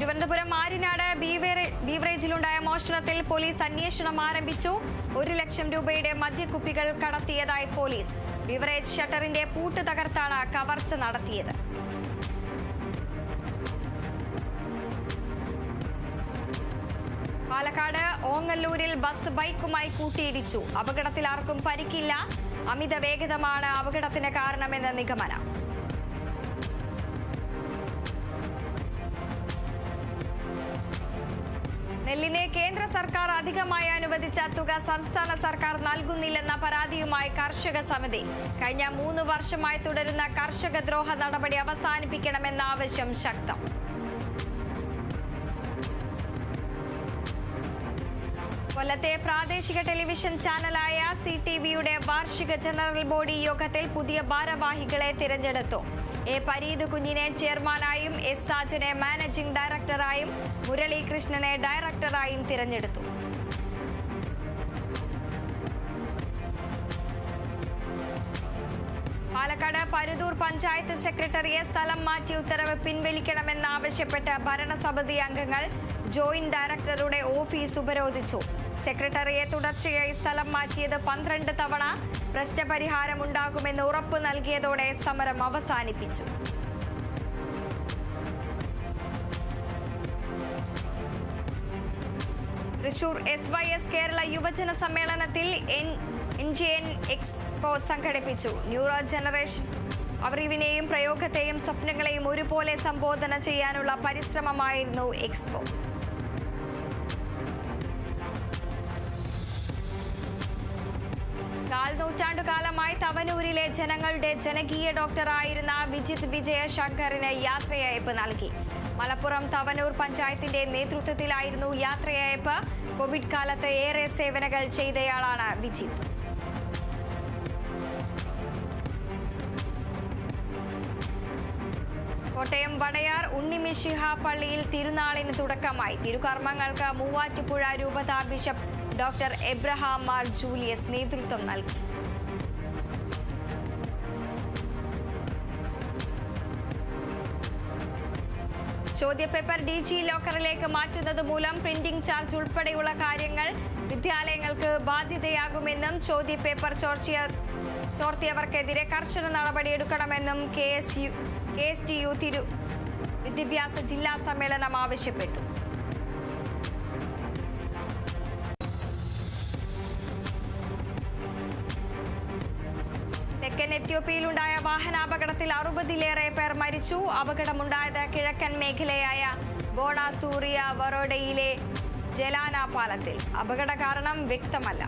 Thiruvananthapuram മാരിനാട് ബീവറേജിലുണ്ടായ മോഷണത്തിൽ police അന്വേഷണം ആരംഭിച്ചു. 1 ലക്ഷം രൂപയുടെ മദ്യക്കുപ്പികൾ കടത്തിയതായി പോലീസ്. ബീവറേജ് ഷട്ടറിന്റെ പൂട്ട് തകർത്താണ് കവർച്ച നടത്തിയത്. പാലക്കാട് ഓങ്ങല്ലൂരിൽ ബസ് ബൈക്കുമായി കൂട്ടിയിടിച്ചു. അപകടത്തിൽ ആർക്കും പരിക്കില്ല. അമിത വേഗതയാണ് അപകടത്തിന് കാരണമെന്ന് നിഗമനം. നെല്ലിന് കേന്ദ്ര സർക്കാർ അധികമായി അനുവദിച്ച തുക സംസ്ഥാന സർക്കാർ നൽകുന്നില്ലെന്ന പരാതിയുമായി കർഷക സമിതി. കഴിഞ്ഞ 3 വർഷമായി തുടരുന്ന കർഷക ദ്രോഹ നടപടി അവസാനിപ്പിക്കണമെന്ന ആവശ്യം ശക്തം. കൊല്ലത്തെ പ്രാദേശിക ടെലിവിഷൻ ചാനലായ CTVയുടെ വാർഷിക ജനറൽ ബോഡി യോഗത്തിൽ പുതിയ ഭാരവാഹികളെ തിരഞ്ഞെടുത്തു. എ പരീത് കുഞ്ഞിനെ ചെയർമാനായും എസ് സാജനെ മാനേജിംഗ് ഡയറക്ടറായും മുരളീകൃഷ്ണനെ ഡയറക്ടറായും തിരഞ്ഞെടുത്തു. പാലക്കാട് പരുതൂർ പഞ്ചായത്ത് സെക്രട്ടറിയെ സ്ഥലം മാറ്റി ഉത്തരവ് പിൻവലിക്കണമെന്നാവശ്യപ്പെട്ട് ഭരണസമിതി അംഗങ്ങൾ ജോയിന്റ് ഡയറക്ടറുടെ ഓഫീസ് ഉപരോധിച്ചു. സെക്രട്ടറിയെ തുടർച്ചയായി സ്ഥലം മാറ്റിയത് 12 തവണ. പ്രശ്നപരിഹാരമുണ്ടാകുമെന്ന് ഉറപ്പ് നൽകിയതോടെ സമരം അവസാനിപ്പിച്ചു. തൃശൂർ SYS കേരള യുവജന സമ്മേളനത്തിൽ NJN എക്സ്പോ സംഘടിപ്പിച്ചു. ന്യൂറോ ജനറേഷൻ അറിവിനെയും പ്രയോഗത്തെയും സ്വപ്നങ്ങളെയും ഒരുപോലെ സംബോധന ചെയ്യാനുള്ള പരിശ്രമമായിരുന്നു എക്സ്പോ. കാൽനൂറ്റാണ്ടുകാലമായി തവനൂരിലെ ജനങ്ങളുടെ ജനകീയ ഡോക്ടറായിരുന്ന വിജിത് വിജയശങ്കറിന് യാത്രയയപ്പ് നൽകി. മലപ്പുറം തവനൂർ പഞ്ചായത്തിന്റെ നേതൃത്വത്തിലായിരുന്നു യാത്രയയപ്പ്. കോവിഡ് കാലത്ത് ഏറെ സേവനങ്ങൾ ചെയ്തയാളാണ് വിജിത്. കോട്ടയം വടയാർ ഉണ്ണിമിശിഹ പള്ളിയിൽ തിരുനാളിന് തുടക്കമായി. തിരുകർമ്മങ്ങൾക്ക് മൂവാറ്റുപുഴ രൂപതാ bishop doctor Abraham Mar Julius നേതൃത്വം നൽകി. ചോദ്യപേപ്പർ DG ലോക്കറിലേക്ക് മാറ്റുന്നത് മൂലം പ്രിന്റിംഗ് ചാർജ് ഉൾപ്പെടെയുള്ള കാര്യങ്ങൾ വിദ്യാലയങ്ങൾക്ക് ബാധ്യതയാകുമെന്നും ചോദ്യപേപ്പർ ചോർത്തിയവർക്കെതിരെ കർശന നടപടിയെടുക്കണമെന്നും KSTU വിദ്യാഭ്യാസ ജില്ലാ സമ്മേളനം ആവശ്യപ്പെട്ടു. തെക്കൻ എത്യോപ്യയിലുണ്ടായ വാഹനാപകടത്തിൽ 60-ലേറെ പേർ മരിച്ചു. അപകടമുണ്ടായത് കിഴക്കൻ മേഖലയായ ബോണാസൂറിയ വറോഡയിലെ ജലാന പാലത്തിൽ. അപകട കാരണം വ്യക്തമല്ല.